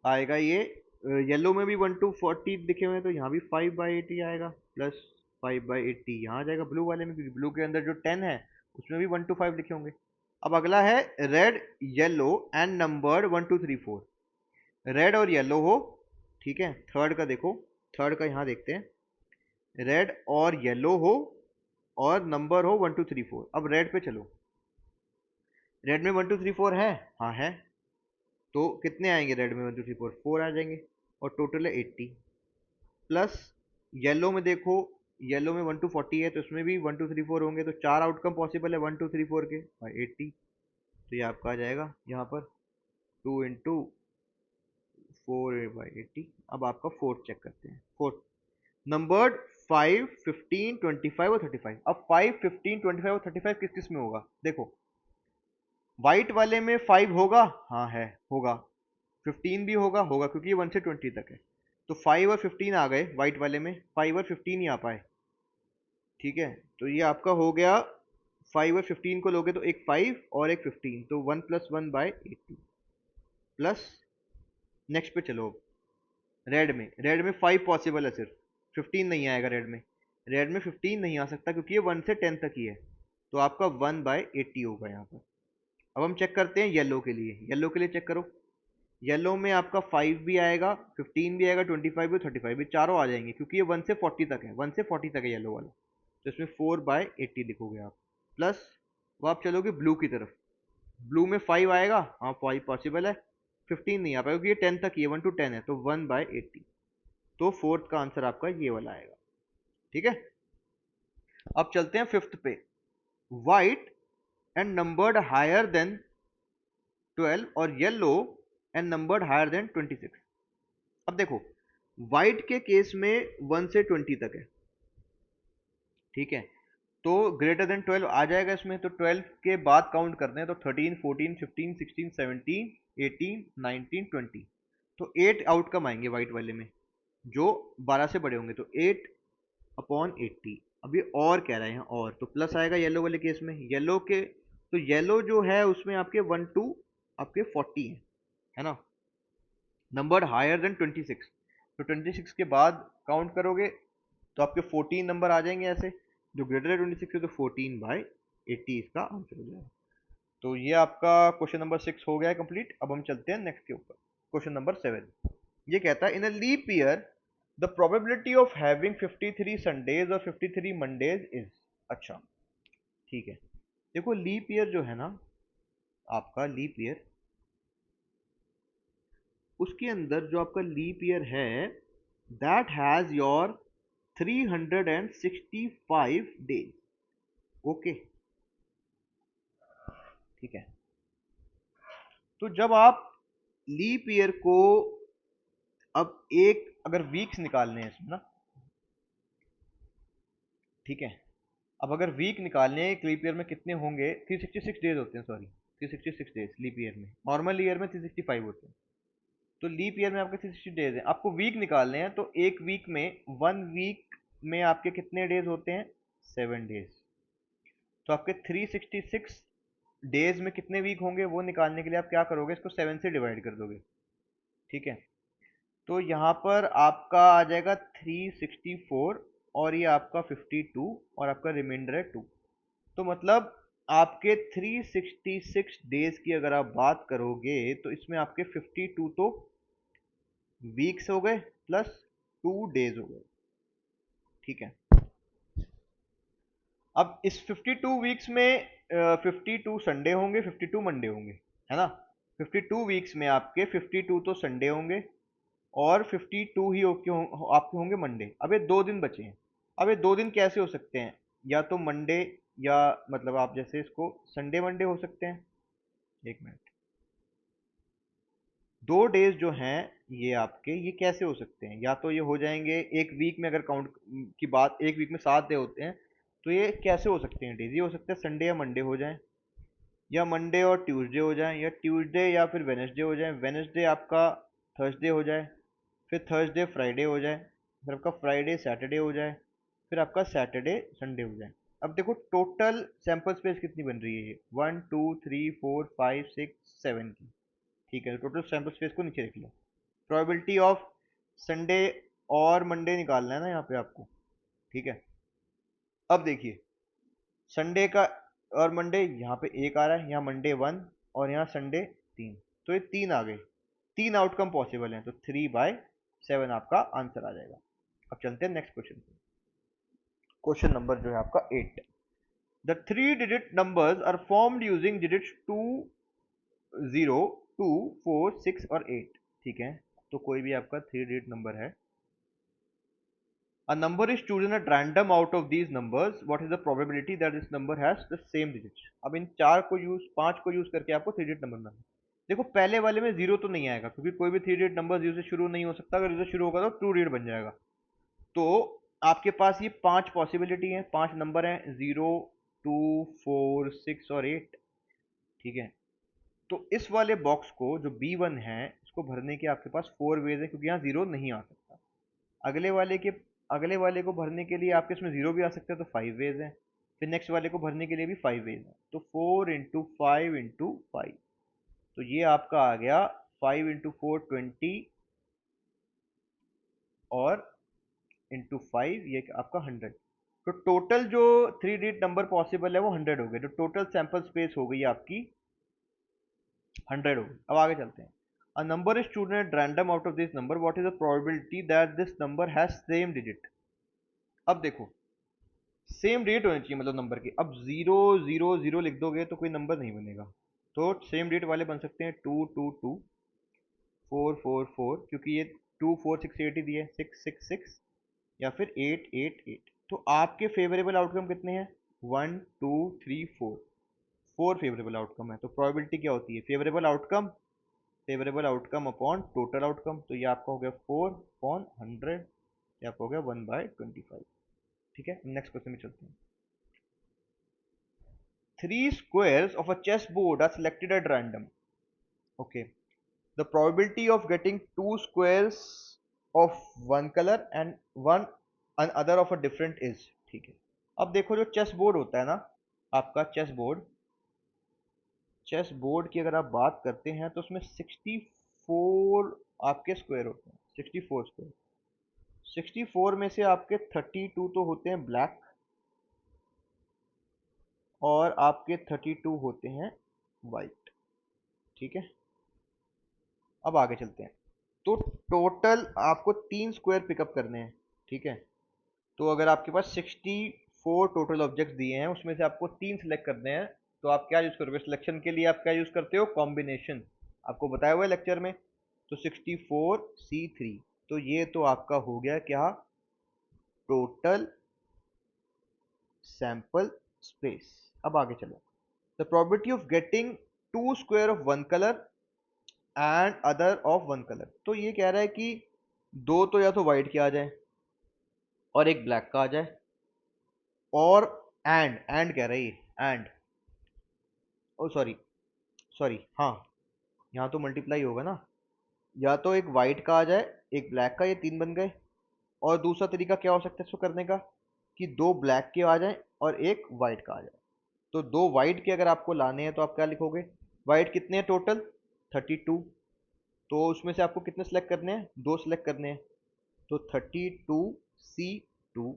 आएगा ये, येलो में भी 1 to 40 लिखे हुए हैं, तो यहाँ भी 5/80 आएगा, प्लस 5/80 यहाँ आ जाएगा ब्लू वाले में, क्योंकि ब्लू के अंदर जो 10 है उसमें भी 1 to 5 लिखे होंगे। अब अगला है red yellow and numbered 1 2 3 4। Red और येलो हो, ठीक है। थर्ड का देखो, थर्ड का यहाँ देखते हैं, रेड और येलो हो और नंबर हो 1 2 3 4। अब रेड पे चलो, रेड में 1 2 3 4 है, हाँ है, तो कितने आएंगे रेड में? 1 2 3 4, 4 आ जाएंगे, और टोटल है 80। प्लस येलो में देखो, येलो में 1 to 40 है, तो इसमें भी 1 2 3 4 होंगे, तो 4 आउटकम पॉसिबल है 1 2 3 4 के, और 80। तो ये आपका आ जाएगा यहाँ पर 2 into 4/80। अब आपका फोर्थ चेक करते हैं। फोर्थ नंबर्ड 5 15 25 और 35। अब 5 15 25 और 35 किस किस में होगा? देखो व्हाइट वाले में 5 होगा, हाँ है, होगा। 15 भी होगा क्योंकि ये 1 से 20 तक है, तो 5 और 15 आ गए व्हाइट वाले में, 5 और 15 ही आ पाए, ठीक है। तो ये आपका हो गया, 5 और 15 को लोगे तो एक 5 और एक 15, तो 1 + 1/80। प्लस नेक्स्ट पे चलो, रेड में 5 पॉसिबल है, सिर्फ 15 नहीं आएगा रेड में। रेड में 15 नहीं आ सकता क्योंकि ये 1 से 10 तक ही है, तो आपका 1/80 होगा यहाँ पर। अब हम चेक करते हैं येलो के लिए। येलो के लिए चेक करो, येलो में आपका 5 भी आएगा, 15 भी आएगा, 25 भी, 35 भी, चारों आ जाएंगे, क्योंकि ये 1 से 40 तक है, 1 से 40 तक है येलो वाला, तो इसमें 4/80 लिखोगे आप। प्लस वो आप चलोगे ब्लू की तरफ, ब्लू में 5 आएगा, हाँ 5 पॉसिबल है, 15 नहीं आ पाएगा क्योंकि ये 10 तक ही है, 1 to 10 है, तो 1/80। तो फोर्थ का आंसर आपका ये वाला आएगा, ठीक है। अब चलते हैं फिफ्थ पे। White and numbered higher than 12 और yellow and numbered higher than 26। अब देखो व्हाइट के केस में 1 से 20 तक है, ठीक है, तो ग्रेटर देन 12 आ जाएगा इसमें, तो 12 के बाद काउंट करते हैं, तो 13 14 15 16 17 18 19 20, तो 8 आउटकम आएंगे व्हाइट वाले में जो 12 से बड़े होंगे, तो 8/80। अब ये और कह रहे हैं, और तो प्लस आएगा येलो वाले केस में। येलो के, तो येलो जो है उसमें आपके 1 to आपके 40 है ना, नंबर हायर देन 26, तो 26 के बाद काउंट करोगे तो आपके 14 नंबर आ जाएंगे ऐसे, जो ग्रेटर है 26 है, तो 14/80 इसका आंसर हो जाएगा। तो ये आपका क्वेश्चन नंबर 6 हो गया है कंप्लीट। अब हम चलते हैं नेक्स्ट के ऊपर, क्वेश्चन नंबर 7। ये कहता है in a leap year the probability of having 53 Sundays और 53 मंडेज इज। अच्छा, ठीक है। देखो लीप ईयर जो है ना, आपका लीप ईयर, उसके अंदर जो आपका लीप ईयर है, that has your 365 days. Okay, ठीक है। तो जब आप लीप ईयर को, अब एक अगर वीक्स निकालने हैं इसमें ना, ठीक है, अब अगर वीक निकालने हैं एक लीप ईयर में कितने होंगे, 366 डेज होते हैं, सॉरी 366 डेज लीप ईयर में, नॉर्मल ईयर में 365 होते हैं, तो लीप ईयर में आपके 360 डेज हैं। आपको वीक निकालने हैं, तो एक वीक में, 1 वीक में आपके कितने डेज होते हैं? 7 डेज। तो आपके 366 डेज में कितने वीक होंगे वो निकालने के लिए आप क्या करोगे, इसको 7 से डिवाइड कर दोगे, ठीक है। तो यहाँ पर आपका आ जाएगा 364 और ये आपका 52 और आपका रिमाइंडर है 2। तो मतलब आपके 366 डेज की अगर आप बात करोगे तो इसमें आपके 52 तो वीक्स हो गए प्लस 2 डेज हो गए। ठीक है, अब इस 52 वीक्स में 52 संडे होंगे, 52 मंडे होंगे, है ना। 52 वीक्स में आपके 52 तो संडे होंगे और 52 ही आपके होंगे मंडे। अब ये 2 दिन बचे हैं। अब ये 2 दिन कैसे हो सकते हैं? या तो मंडे, या मतलब आप जैसे इसको संडे मंडे हो सकते हैं। एक मिनट, 2 डेज जो हैं ये आपके, ये कैसे हो सकते हैं? या तो ये हो जाएंगे एक वीक में, अगर काउंट की बात, एक वीक में 7 डे होते हैं, तो ये कैसे हो सकते हैं डेज? ये हो सकते हैं संडे या मंडे हो जाए, या मंडे और ट्यूसडे हो जाए, या ट्यूसडे या फिर वेनसडे हो जाए, वेनसडे आपका थर्सडे हो जाए, फिर थर्सडे फ्राइडे हो जाए, फिर आपका फ्राइडे सैटरडे हो जाए, फिर आपका सैटरडे संडे हो जाए। अब देखो टोटल सैंपल स्पेस कितनी बन रही है, ये 1 2 3 4 5 6 7 की। ठीक है, तो टोटल सैंपल स्पेस को नीचे रख लो। प्रोबेबिलिटी ऑफ संडे और मंडे निकालना है ना यहाँ पे आपको। ठीक है, अब देखिए संडे का और मंडे, यहाँ पे एक आ रहा है, यहाँ मंडे 1 और यहाँ संडे 3, तो ये 3 आ गए। 3 आउटकम पॉसिबल हैं, तो 3/7 आपका आंसर आ जाएगा। अब चलते हैं नेक्स्ट क्वेश्चन पे। क्वेश्चन नंबर जो है आपका 8। The 3 digit numbers are formed using digits 2 0 2 4 6 और 8। ठीक है, तो कोई भी आपका 3 डिजिट नंबर है। A number is chosen at random out of these numbers. What is the probability that this number has the same digits? अब इन 5 को यूज करके आपको 3 डिजिट नंबर बनाना। देखो पहले वाले में जीरो तो नहीं आएगा, क्योंकि कोई भी 3 डिजिट नंबर जीरो से शुरू नहीं हो सकता। अगर जीरो से शुरू होगा तो 2 डिजिट बन जाएगा। तो आपके पास ये 5 पॉसिबिलिटी है, 5 नंबर हैं, 0 2 4 6 और 8। ठीक है, तो इस वाले बॉक्स को जो B1 है, इसको भरने के आपके पास 4 वेज है, क्योंकि यहाँ जीरो नहीं आ सकता। अगले वाले के अगले वाले को भरने के लिए आपके इसमें जीरो भी आ सकता है, तो 5 वेज है। फिर नेक्स्ट वाले को भरने के लिए भी 5 वेज है, तो 4 × 5 × 5। तो ये आपका आ गया 5 × 4 20 और × 5 ये आपका 100। तो टोटल जो 3 डिजिट नंबर पॉसिबल है वो 100 हो गए। तो टोटल सैंपल स्पेस हो गई आपकी 100 हो गई। अब आगे चलते हैं। A number is chosen at random out of this number. What is the probability that this number has same digit? अब देखो सेम डेट होनी चाहिए मतलब नंबर की। अब 0 0 0 लिख दोगे तो कोई नंबर नहीं बनेगा। तो सेम डेट वाले बन सकते हैं 2 2 2 4 4 4, क्योंकि ये 2 4 6 8 ही दिए, 6 6 6, या फिर 8 8 8। तो आपके फेवरेबल आउटकम कितने हैं? 1 2 3 4, 4 फेवरेबल आउटकम है। तो प्रोबेबिलिटी क्या होती है? Favourable outcome upon total outcome. तो ये आपका हो गया 4/100, ये आपका हो गया 1/25। ठीक है, नेक्स्ट क्वेश्चन में चलते हैं। 3 squares of a chessboard are selected at random. Okay, the probability of getting 2 squares of one color and one another of a different is। ठीक है, अब देखो जो चेस बोर्ड होता है ना, आपका चेस बोर्ड की अगर आप बात करते हैं तो उसमें 64 आपके स्क्वायर होते हैं। 64 स्क्वायर, 64 में से आपके 32 तो होते हैं ब्लैक, और आपके 32 होते हैं वाइट। ठीक है, अब आगे चलते हैं। तो टोटल आपको 3 स्क्वायर पिकअप करने हैं। ठीक है, तो अगर आपके पास 64 टोटल ऑब्जेक्ट्स दिए हैं, उसमें से आपको 3 सिलेक्ट करने हैं, तो आप क्या यूज करोगे सिलेक्शन के लिए? आप क्या यूज करते हो? कॉम्बिनेशन, आपको बताया हुआ है लेक्चर में। तो 64 C3, तो ये तो आपका हो गया क्या? Total sample space. अब आगे चलो। The probability of getting 2 square of one colour and other of one colour. तो ये कह रहा है कि दो तो या तो व्हाइट के आ जाए और एक ब्लैक का आ जाए, और एंड कह रही है, एंड ओ सॉरी सॉरी हाँ, यहाँ तो मल्टीप्लाई होगा ना। या तो एक व्हाइट का आ जाए, एक ब्लैक का, ये 3 बन गए। और दूसरा तरीका क्या हो सकता है इसको करने का, कि 2 ब्लैक के आ जाए और एक व्हाइट का आ जाए। तो 2 व्हाइट के अगर आपको लाने हैं तो आप क्या लिखोगे? व्हाइट कितने हैं टोटल? 32। तो उसमें से आपको कितने सेलेक्ट करने हैं? 2 सेलेक्ट करने हैं। तो 32C2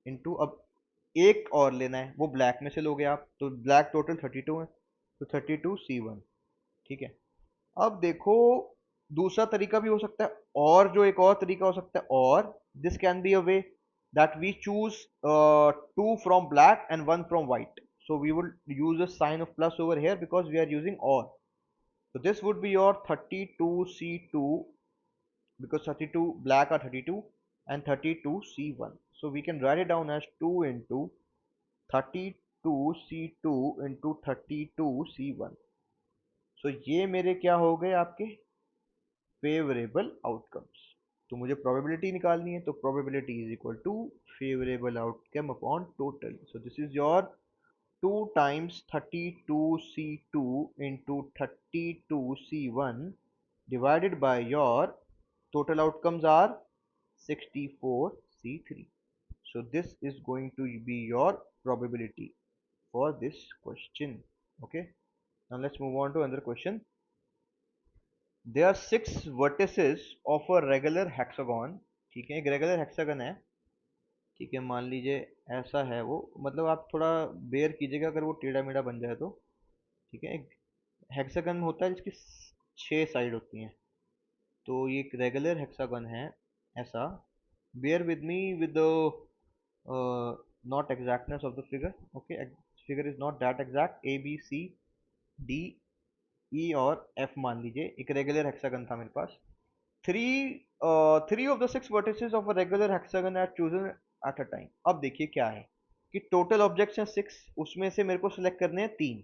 इंटू, अब एक और लेना है, वो ब्लैक में से लोगे आप, तो ब्लैक टोटल 32 है, तो 32C1। ठीक है। अब देखो, दूसरा तरीका भी हो सकता है, और जो एक और तरीका हो सकता है, और this can be a way that we choose two from black and one from white. So we will use a sign of plus over here because we are using or. So this would be your 32C2, because 32 black are 32 and 32C1. So we can write it down as 2 into 32C2 into 32C1. So ये मेरे क्या हो गए आपके favourable outcomes. तो मुझे probability निकालनी है, तो probability is equal to favourable outcome upon total. So this is your 2 times 32C2 into 32C1 divided by your total outcomes are 64C3. So this is going to be your probability for this question. Okay, now let's move on to another question. There are 6 vertices of a regular hexagon. ठीक है, एक regular hexagon है। ठीक है, मान लीजिए ऐसा है वो, मतलब आप थोड़ा बेयर कीजिएगा अगर वो टेढ़ा मेढ़ा बन जाए तो। ठीक है, एक हेक्सागन होता है जिसकी 6 साइड होती हैं, तो ये एक रेगुलर हेक्सागन है ऐसा। Bear with me with not exactness of the figure. Okay, figure is not that exact. A B C D E और एफ मान लीजिए, एक रेगुलर हेक्सागन था मेरे पास। Three of the 6 vertices of a regular hexagon are chosen at a time. अब देखिए क्या है कि टोटल ऑब्जेक्ट्स हैं 6, उसमें से मेरे को सिलेक्ट करने हैं 3,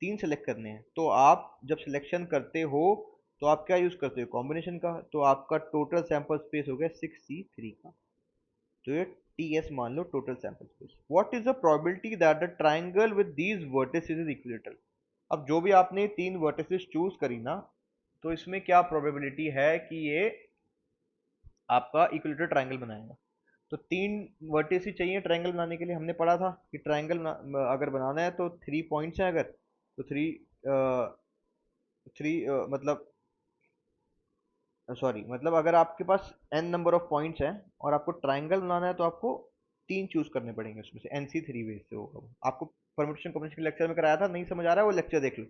3 सेलेक्ट करने हैं। तो आप जब सिलेक्शन करते हो तो आप क्या यूज करते हो, कॉम्बिनेशन का। तो आपका टोटल सैंपल स्पेस हो गया 6C3 का, तो ये TS मान लो, total sample space. What is the probability that the triangle with these vertices is equilateral. अब जो भी आपने 3 वर्टिसेस चूज करी ना, तो इसमें क्या प्रोबेबिलिटी है कि ये आपका इक्विलेटरल ट्रायंगल बनाएगा। तो 3 वर्टिस ही चाहिए ट्रायंगल बनाने के लिए। हमने पढ़ा था कि ट्रायंगल अगर बनाना है तो 3 पॉइंट्स हैं, अगर तो 3 मतलब सॉरी, मतलब अगर आपके पास n नंबर ऑफ पॉइंट्स हैं और आपको ट्रायंगल बनाना है, तो आपको 3 चूज करने पड़ेंगे, उसमें से NC3 वे से होगा वो। आपको परम्यूटेशन कॉम्बिनेशन के लेक्चर में कराया था, नहीं समझ आ रहा है वो लेक्चर देख लो,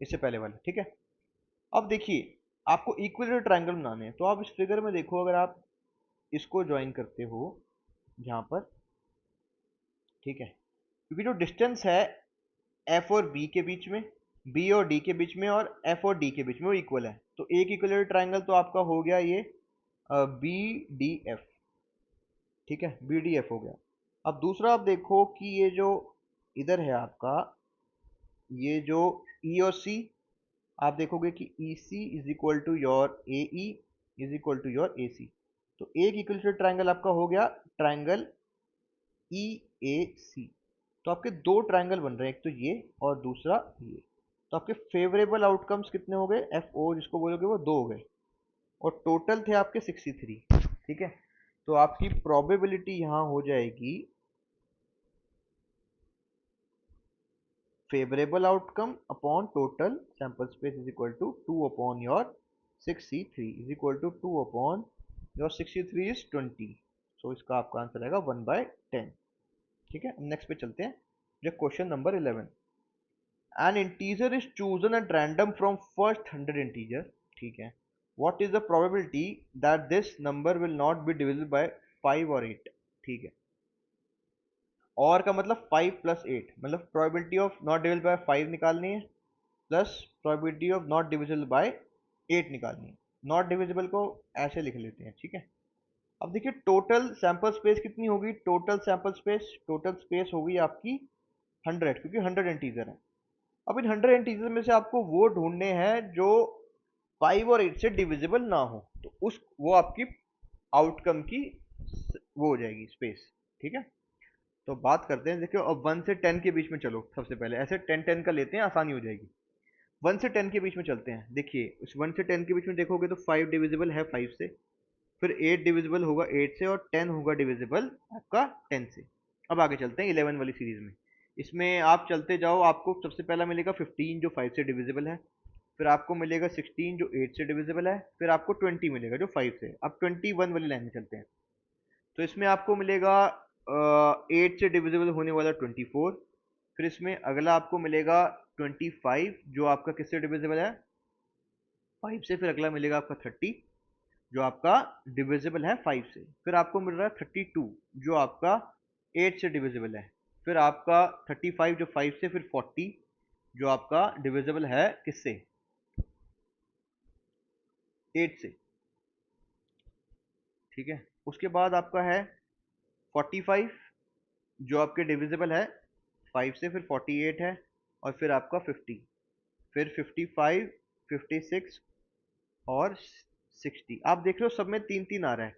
इससे पहले वाला। ठीक है, अब देखिए आपको इक्विलेटरल ट्रायंगल बनाने हैं, तो आप इस फिगर में देखो, अगर आप इसको ज्वाइन करते हो यहाँ पर, ठीक है, क्योंकि जो डिस्टेंस है एफ और बी के बीच में, बी और डी के बीच में, और एफ और डी के बीच में, वो इक्वल है, तो एक इक्विलेटरल ट्रायंगल तो आपका हो गया ये बी डी एफ। ठीक है, बी डी एफ हो गया। अब दूसरा आप देखो कि ये जो इधर है आपका, ये जो ई और सी, आप देखोगे कि E C is equal to your A E is equal to your A C. तो एक इक्विलेटरल ट्रायंगल आपका हो गया ट्रायंगल ई ए सी। तो आपके दो ट्रायंगल बन रहे हैं, एक तो ये और दूसरा ये। तो आपके फेवरेबल आउटकम्स कितने हो गए, एफ ओ जिसको बोलोगे, वो 2 हो गए, और टोटल थे आपके 63। ठीक है, तो आपकी प्रोबेबिलिटी यहां हो जाएगी favourable outcome upon total sample space is equal to 2 upon your 63 is equal to 2 upon your 63 is 20। So इसका आपका आंसर आएगा 1/10। ठीक है, नेक्स्ट पे चलते हैं, जो question number 11। N integer is chosen at random from first 100 integer. ठीक है, what is the probability that this number will not be divisible by 5 और 8। ठीक है, और का मतलब 5 प्लस 8, मतलब probability of not divisible by 5 निकालनी है, plus probability of not divisible by 8 निकालनी है। नॉट डिविजिबल को ऐसे लिख लेते हैं। ठीक है, अब देखिए टोटल सैंपल स्पेस कितनी होगी, टोटल स्पेस होगी आपकी 100, क्योंकि 100 इंटीजर है। अब इन 100 इंटीजर में से आपको वो ढूंढने हैं जो 5 और 8 से डिविजिबल ना हो, तो उस वो आपकी आउटकम की वो हो जाएगी स्पेस। ठीक है, तो बात करते हैं, देखियो अब 1 से 10 के बीच में चलो, सबसे पहले ऐसे 10 10 का लेते हैं, आसानी हो जाएगी। 1 से 10 के बीच में चलते हैं। देखिए उस 1 से 10 के बीच में देखोगे तो 5 डिविजिबल है 5 से, फिर 8 डिविजिबल होगा 8 से, और 10 होगा डिविजिबल आपका 10 से। अब आगे चलते हैं 11 वाली सीरीज में। इसमें आप चलते जाओ, आपको सबसे पहला मिलेगा 15 जो 5 से डिविजिबल है, फिर आपको मिलेगा 16 जो 8 से डिविजिबल है, फिर आपको 20 मिलेगा जो 5 से। अब 21 वाली लाइन में चलते हैं, तो इसमें आपको मिलेगा 8 से डिविजिबल होने वाला 24। फिर इसमें अगला आपको मिलेगा 25 जो आपका किससे डिविजिबल है, 5 से। फिर अगला मिलेगा आपका 30 जो आपका डिविजिबल है 5 से। फिर आपको मिल रहा है 32 जो आपका 8 से डिविजिबल है। फिर आपका 35 जो 5 से। फिर 40 जो आपका डिविजिबल है किससे, 8 से। ठीक है, उसके बाद आपका है 45 जो आपके डिविजिबल है 5 से। फिर 48 है, और फिर आपका 50। फिर 55, 56 और 60। आप देख रहे हो सब में तीन तीन आ रहा है।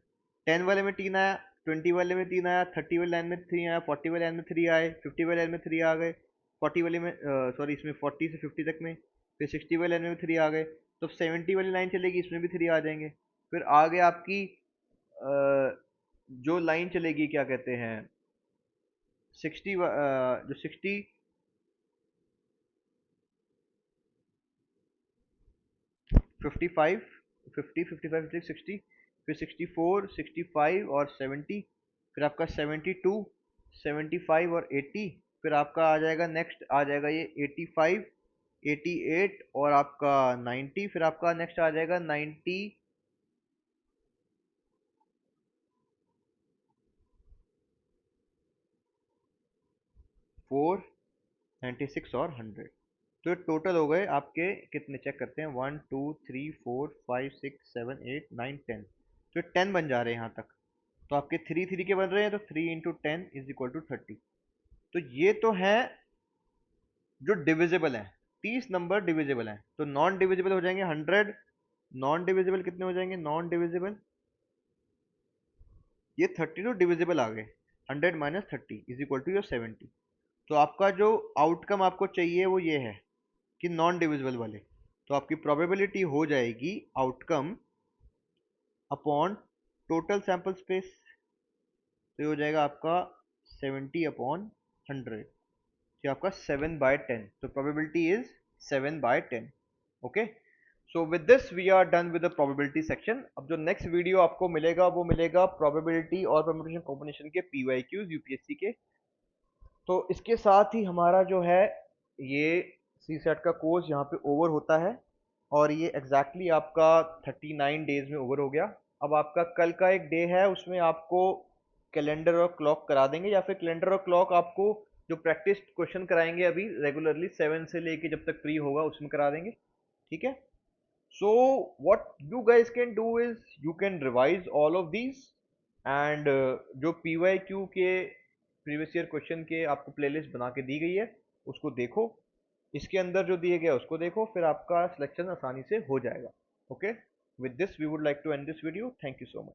10 वाले में 3 आया, 20 वाले में 3 आया, 30 वाले लाइन में 3 आया, 40 वाले लाइन में 3 आए, 50 वाले लाइन में 3 आ गए, 40 वाले में सॉरी इसमें 40 से 50 तक में। फिर 60 वाले लाइन में 3 आ गए। तो 70 वाली लाइन चलेगी, इसमें भी 3 आ जाएंगे। फिर आगे आपकी जो लाइन चलेगी क्या कहते हैं 60 जो 60, 55, 50, 55, 60, फिर 64, 65 और 70। फिर आपका 72, 75 और 80। फिर आपका आ जाएगा नेक्स्ट, आ जाएगा ये 85, 88 और आपका 90। फिर आपका नेक्स्ट आ जाएगा 94, 96 और 100। तो ये टोटल हो गए आपके कितने, चेक करते हैं, 1 2 3 4 5 6 7 8 9 10। तो 10 बन जा रहे हैं यहाँ तक। तो आपके 3 3 के बन रहे हैं, तो 3 × 10 इज इक्वल टू 30। तो ये तो है जो डिविजिबल है, 30 नंबर डिविजिबल है। तो नॉन डिविजिबल हो जाएंगे 100। नॉन डिविजिबल कितने हो जाएंगे, नॉन डिविजिबल ये 30 तो डिविजिबल आ गए। 100 minus 30 is equal to your 70। तो आपका जो आउटकम आपको चाहिए वो ये है कि नॉन डिविजिबल वाले। तो आपकी प्रोबेबिलिटी हो जाएगी outcome upon total sample space. तो ये हो जाएगा आपका 70/100, जो आपका 7/10। तो probability is 7/10। Okay, so with this we are done with the probability section. अब जो नेक्स्ट वीडियो आपको मिलेगा वो मिलेगा प्रोबेबिलिटी और परम्यूटेशन कॉम्बिनेशन के पीवाईक्यूज यूपीएससी के। तो इसके साथ ही हमारा जो है ये सी सेट का कोर्स यहाँ पे ओवर होता है, और ये एग्जैक्टली आपका 39 डेज में ओवर हो गया। अब आपका कल का एक डे है, उसमें आपको कैलेंडर और क्लॉक करा देंगे, या फिर कैलेंडर और क्लॉक आपको जो प्रैक्टिस क्वेश्चन कराएंगे अभी रेगुलरली 7 से लेके जब तक फ्री होगा उसमें करा देंगे। ठीक है, so what you guys can do is you can revise all of these and जो PYQ के प्रीवियस ईयर क्वेश्चन के आपको प्लेलिस्ट बना के दी गई है उसको देखो, इसके अंदर जो दिए गया उसको देखो, फिर आपका सिलेक्शन आसानी से हो जाएगा। Okay, with this we would like to end this video. Thank you so much.